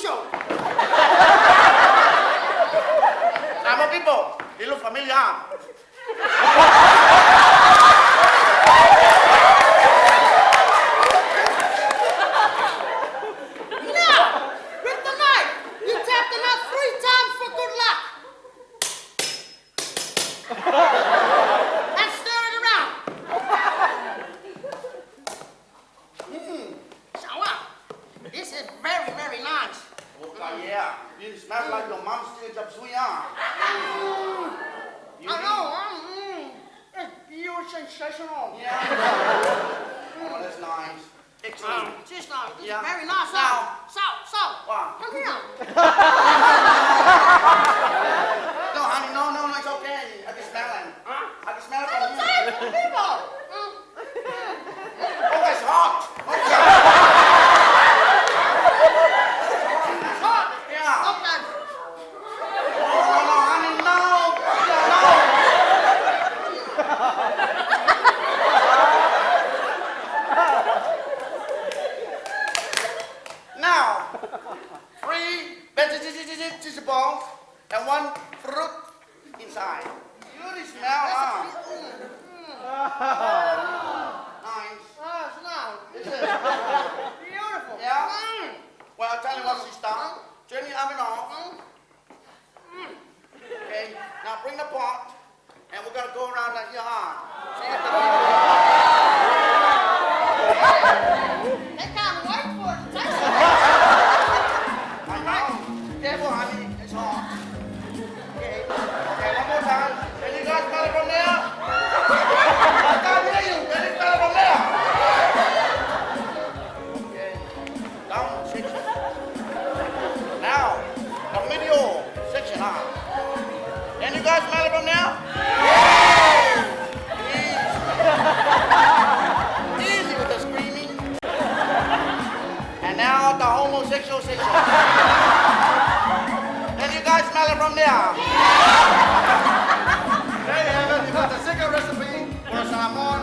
mucho. Vamos, tipo. Y los familia. And stir it around. Samoan, this is very, very nice. Oh, yeah. You smell like your mom's still up Tuiātaga. I know, it's pure sensational. Yeah. Oh, that's nice. Excellent. Just now, this Yeah. is very nice. Now. So, Wow. come here. No, honey, no, it's okay. I can smell it. Huh? I can smell it I'm from here. sorry for people. Oh, that's hot. Okay. It's hot. Yeah. Okay. No, honey, no. Now, 3 vegetables and 1 fruit inside. You smell, huh? Nice. Oh, it's nice. Is it? Beautiful. Yeah? Well, I'll tell you what, sister. Turn the oven off. Okay, now bring the pot, and we're going to go around like your arm. See if the They can't wait for it to taste it. I know. Careful, honey. It's hot. Okay, one more time. Can you guys smell it from there? I can't hear you. Can you smell it from there? Okay, down section. Now, the middle section, huh? Can you guys smell it from there? Easy with the screaming. And now the homosexual section. Can you guys smell it from there? There you have it. You got the secret recipe for Samoan